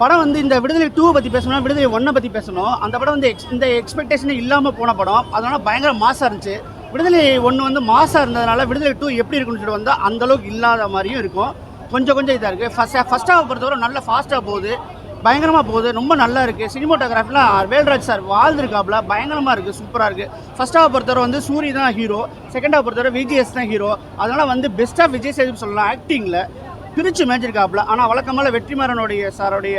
படம் வந்து இந்த விடுதலை 2 பற்றி பேசணும், விடுதலை 1 பற்றி பேசணும். அந்த படம் வந்து இந்த எக்ஸ்பெக்டேஷனே இல்லாமல் போன படம். அதனால் பயங்கர மாசாக இருந்துச்சு. விடுதலை 1 வந்து மாசாக இருந்ததுனால விடுதலை 2 எப்படி இருக்குன்னு சொல்லிட்டு வந்தால் அந்தளவுக்கு இல்லாத மாதிரியும் இருக்கும். கொஞ்சம் இதாக இருக்குது. ஃபஸ்ட் ஹாஃப் பொறுத்தவரை நல்லா ஃபாஸ்ட்டாக போகுது, பயங்கரமாக போகுது, ரொம்ப நல்லா இருக்குது. சினிமோட்டோகிராஃபிலாம் வேல்ராஜ் சார் வாழ்ந்துருக்காப்புல, பயங்கரமாக இருக்குது, சூப்பராக இருக்குது. ஃபஸ்ட் ஹாஃப் பொறுத்தவரை வந்து சூரி தான் ஹீரோ, செகண்ட் ஹாஃப் பொறுத்தவரை விஜிஎஸ் தான் ஹீரோ. அதனால் வந்து பெஸ்ட்டாக விஜய் சேதுபதி சொல்லலாம் ஆக்டிங்கில் பிரித்து மேய்ச்சிருக்காப்புல. ஆனால் வழக்கமாக வெற்றிமாறனுடைய சாரோடைய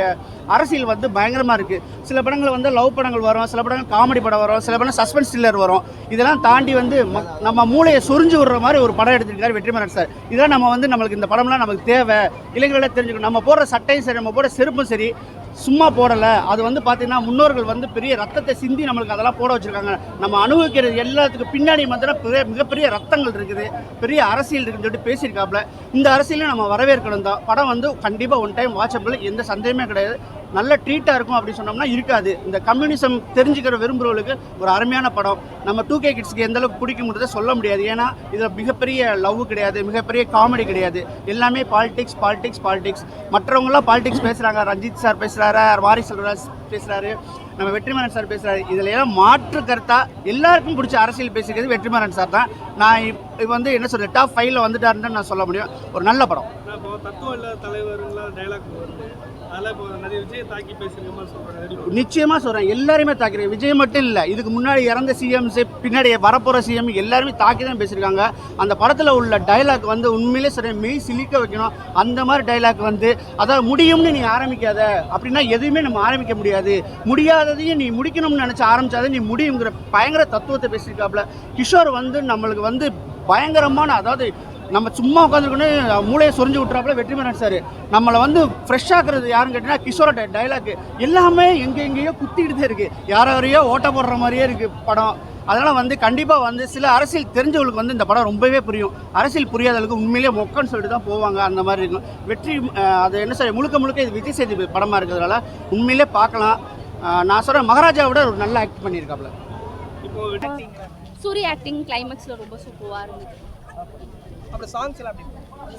அரசியல் வந்து பயங்கரமாக இருக்குது. சில படங்கள் வந்து லவ் படங்கள் வரும், சில படங்கள் காமெடி படம் வரும், சில படம் சஸ்பென்ஸ் த்ரில்லர் வரும். இதெல்லாம் தாண்டி வந்து நம்ம மூளையை சொரிஞ்சு விடுற மாதிரி ஒரு படம் எடுத்திருக்காரு வெற்றிமாறன் சார். இதெல்லாம் நம்மளுக்கு இந்த படம்லாம் நமக்கு தேவை, இளைஞர்களே தெரிஞ்சுக்கணும். நம்ம போடுற சட்டையும் சரி, நம்ம போடுற செருப்பும் சரி சும்மா போடலை. அது வந்து பார்த்திங்கன்னா முன்னோர்கள் வந்து பெரிய ரத்தத்தை சிந்தி நம்மளுக்கு அதெல்லாம் போட வச்சுருக்காங்க. நம்ம அனுபவிக்கிறது எல்லாத்துக்கு பின்னாடி பார்த்தீங்கன்னா மிகப்பெரிய ரத்தங்கள் இருக்குது, பெரிய அரசியல் இருக்குன்னு சொல்லிட்டு பேசியிருக்காப்புல. இந்த அரசியலையும் நம்ம வரவேற்கணும் தான். படம் வந்து கண்டிப்பாக ஒன் டைம் வாட்சபிள், எந்த சந்தேகமே கிடையாது. நல்ல ட்ரீட்டாக இருக்கும் அப்படின்னு சொன்னோம்னா இருக்காது. இந்த கம்யூனிசம் தெரிஞ்சுக்கிற விரும்புகிறவர்களுக்கு ஒரு அருமையான படம். நம்ம 2K கிட்ஸ்க்கு எந்தளவுக்கு பிடிக்கும்ன்றதை சொல்ல முடியாது. ஏன்னா இதில் மிகப்பெரிய லவ் கிடையாது, மிகப்பெரிய காமெடி கிடையாது, எல்லாமே பாலிடிக்ஸ். மற்றவங்களாம் பாலிடிக்ஸ் பேசுகிறாங்க, ரஞ்சித் சார் பேசுகிறாரு, வாரிசு செல்வராஜ் பேசுகிறாரு, நம்ம வெற்றிமாறன் சார் பேசுகிறாரு. இதில் எல்லாம் மாற்று கருத்தாக எல்லாருக்கும் பிடிச்ச அரசியல் பேசிக்கிறது வெற்றிமாறன் சார் தான். நான் இப்போ வந்து என்ன சொல்கிறேன், டாப் 5ல் வந்துட்டாருன்னு நான் சொல்ல முடியும். ஒரு நல்ல படம். நிச்சயமாக சொல்கிறேன், எல்லாருமே தாக்கிறேன். விஜய் மட்டும் இல்லை, இதுக்கு முன்னாடி இறந்த சிஎம்ஸ், பின்னாடி வரப்போகிற சிஎம் எல்லாருமே தாக்கி தான் பேசியிருக்காங்க. அந்த படத்தில் உள்ள டைலாக் வந்து உண்மையிலே சொல்கிறேன், மெய் சிலிக்க வைக்கணும். அந்த மாதிரி டைலாக் வந்து அதாவது முடியும்னு நீ ஆரம்பிக்காத அப்படின்னா எதுவுமே நம்ம ஆரம்பிக்க முடியாது, முடியாததையும் நீ முடிக்கணும்னு நினச்சி ஆரம்பித்தாதான் நீ முடியுங்கிற பயங்கர தத்துவத்தை பேசியிருக்காப்புல. கிஷோர் வந்து நம்மளுக்கு வந்து பயங்கரமான, அதாவது நம்ம சும்மா உட்காந்துருக்கோன்னு மூளையை சொரிஞ்சு விட்டுறாப்புல வெற்றிமாறன் சார். நம்மளை வந்து ஃப்ரெஷ் ஆக்குறது யாருன்னு கேட்டிங்கன்னா கிஷோரோட டைலாக் எல்லாமே எங்கேயோ குத்திக்கிட்டு தான் இருக்குது, யாரையோ ஓட்ட போடுற மாதிரியே இருக்குது படம். அதனால் வந்து கண்டிப்பாக வந்து சில அரசியல் தெரிஞ்சவங்களுக்கு வந்து இந்த படம் ரொம்பவே புரியும். அரசியல் புரியாதவங்களுக்கு உண்மையிலேயே மொக்கன்னு சொல்லிட்டு தான் போவாங்க, அந்த மாதிரி இருக்கும். அது என்ன சார் முழுக்க இது விஜய் சேதுபதி படமாக இருக்கிறதுனால உண்மையிலே பார்க்கலாம். நான் சொல்கிறேன், மகாராஜாவோட ஒரு நல்ல ஆக்ட் பண்ணியிருக்காப்புல. சூரிய ஆக்டிங் கிளைமேக்ஸில் ரொம்ப சூப்பராக இருந்தது.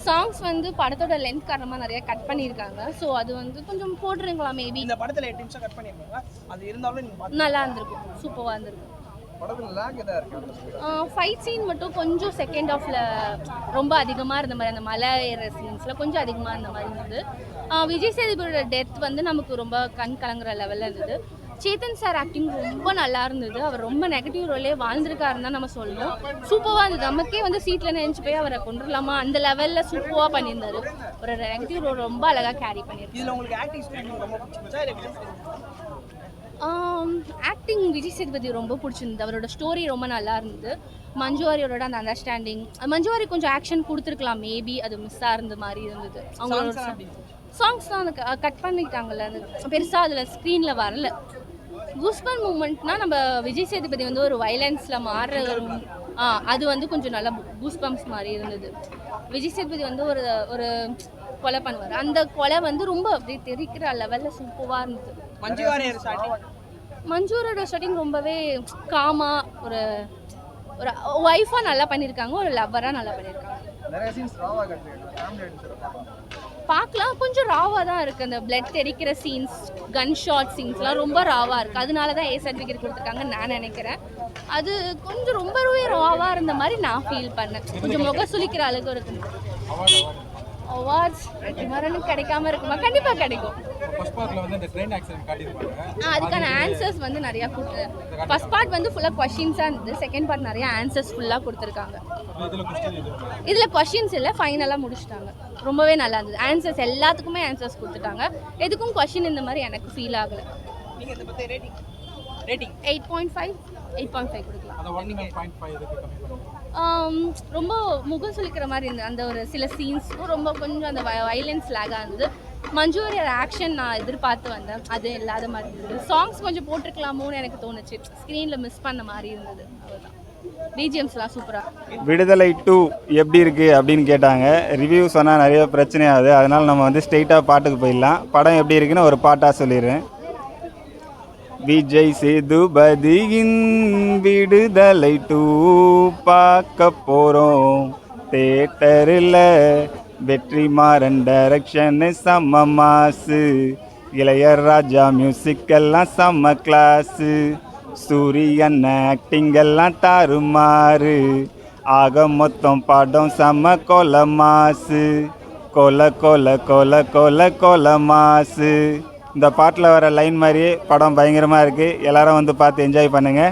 சாங்ஸ் வந்து படத்தோட லென்த் காரணமாக நிறைய கட் பண்ணியிருக்காங்க. ஸோ அது வந்து கொஞ்சம் போட்டுருங்களா மேபி. இந்த படத்தில் 8 நிமிஷம் கட் பண்ணியிருக்காங்க, அது இருந்தாலும் நல்லா இருந்திருக்கும், சூப்பராக இருந்திருக்கும். ஃபைட் சீன் மட்டும் கொஞ்சம் செகண்ட் ஹாஃபில் ரொம்ப அதிகமாக இருந்த மாதிரி, அந்த மலை ஏற சீன்ஸில் கொஞ்சம் அதிகமாக இருந்த மாதிரி இருந்தது. விஜய் சேதுபதியோட டெத் வந்து நமக்கு ரொம்ப கண் கலங்குற லெவலில் இருந்தது. சேத்தன் சார் ஆக்டிங் ரொம்ப நல்லா இருந்தது. அவர் ரொம்ப நெகட்டிவ் ரோலே வாழ்ந்திருக்காருன்னு தான் நம்ம சொல்லணும். சூப்பராக இருந்தது. நமக்கே வந்து சீட்டில் நினைச்சு போய் அவரை கொண்டுடலாமா அந்த லெவலில் சூப்பராக பண்ணியிருந்தாரு. ஒரு நெகட்டிவ் ரோல் ரொம்ப அழகாக கேரி பண்ணியிருக்காரு. ஆக்டிங் விஜய் சேதுபதி ரொம்ப பிடிச்சிருந்தது. அவரோட ஸ்டோரி ரொம்ப நல்லா இருந்தது. மஞ்சு வாரியரோட அந்த அண்டர்ஸ்டாண்டிங், மஞ்சு வாரி கொஞ்சம் ஆக்ஷன் கொடுத்துருக்கலாம், மேபி அது மிஸ்ஸாக இருந்த மாதிரி இருந்தது. அவங்களோட சாங்ஸ் தான் அந்த கட் பண்ணிட்டாங்கல்ல, அந்த பெருசாக அதில் ஸ்க்ரீனில் வரல. கூஸ்பம்ப் மூமெண்ட்னா நம்ம விஜய் சேதுபதி வந்து ஒரு வைலன்ஸில் மாறுற அது வந்து கொஞ்சம் நல்லா கூஸ்பம்ப்ஸ் மாதிரி இருந்தது. விஜய் சேதுபதி வந்து ஒரு கொலை பண்ணுவார், அந்த கொலை வந்து ரொம்ப அப்படியே தெரிக்கிற லெவலில் சூப்பராக இருந்தது. மஞ்சூரோட ஸ்டார்டிங் ரொம்பவே காமா, ஒரு ஒய்ஃபாக நல்லா பண்ணியிருக்காங்க, ஒரு லவ்வராக நல்லா பண்ணியிருக்காங்க. பார்க்கலாம், கொஞ்சம் ராவாக தான் இருக்குது. அந்த பிளட் தெரிக்கிற சீன்ஸ், கன் ஷாட் சீன்ஸ்லாம் ரொம்ப ராவாக இருக்குது. அதனால தான் A சர்டிஃபிகேட் கொடுத்துருக்காங்கன்னு நான் நினைக்கிறேன். அது கொஞ்சம் ரொம்பவே ராவாக இருந்த மாதிரி நான் ஃபீல் பண்ணேன். கொஞ்சம் முக சுளிக்கிற அளவுக்கு இருக்குது. அவார்ட்ஸ் வெற்றிமாறனுக்கு கிடைக்காம இருக்குமா? கண்டிப்பாக கிடைக்கும். அதுக்கான ஆன்சர்ஸ் வந்து நிறையா கொடுத்து, ஃபர்ஸ்ட் பார்ட் வந்து ஃபுல்லாக கொஷின்ஸாக இருந்தது, செகண்ட் பார்ட் நிறையா ஆன்சர்ஸ் ஃபுல்லாக கொடுத்துருக்காங்க. இதில் கொஷின்ஸ் இல்லை, ஃபைனலாக முடிச்சுட்டாங்க. ரொம்பவே நல்லா இருந்தது. ஆன்சர்ஸ் எல்லாத்துக்குமே ஆன்சர்ஸ் கொடுத்துட்டாங்க. எதுக்கும் கொஷின் இந்த மாதிரி எனக்கு ஃபீல் ஆகலை. 8.5 கொடுக்கலாம். ரொம்ப முகம் சுளிக்கிற மாதிரி இருந்தது. அந்த ஒரு சில சீன்ஸ்க்கும் ரொம்ப கொஞ்சம் அந்த வைலன்ஸ் லேகாக இருந்தது. மஞ்சு வாரியர் ஆக்ஷன் நான் எதிர்பார்த்து வந்தேன், அது இல்லாத மாதிரி இருந்தது. சாங்ஸ் கொஞ்சம் போட்டிருக்கலாமோன்னு எனக்கு தோணுச்சு, ஸ்க்ரீனில் மிஸ் பண்ண மாதிரி இருந்தது. அவ்வளோதான். பிஜிஎம்ஸ்லாம் சூப்பராக. விடுதலை 2 எப்படி இருக்குது அப்படின்னு கேட்டாங்க. ரிவ்யூ சொன்னால் நிறைய பிரச்சனையாகுது, அதனால் நம்ம வந்து ஸ்ட்ரெயிட்டாக பாட்டுக்கு போயிடலாம். படம் எப்படி இருக்குன்னு ஒரு பாட்டாக சொல்லிடுறேன். விஜய் சேதுபதியின் விடுதலை 2 பார்க்க போகிறோம் தேட்டரில். வெற்றிமாறன் டைரக்ஷன் செம்ம மாசு, இளையராஜா மியூசிக் எல்லாம் செம்ம கிளாஸு, சூரியன் ஆக்டிங் எல்லாம் தாறுமாறு, ஆக மொத்தம் படம் செம்ம கொல மாசு, கொல கொல கொல கொல கொல மாசு. இந்த பாட்டில் வர லைன் மாதிரியே படம் பயங்கரமாக இருக்குது. எல்லாரும் வந்து பார்த்து என்ஜாய் பண்ணுங்கள்.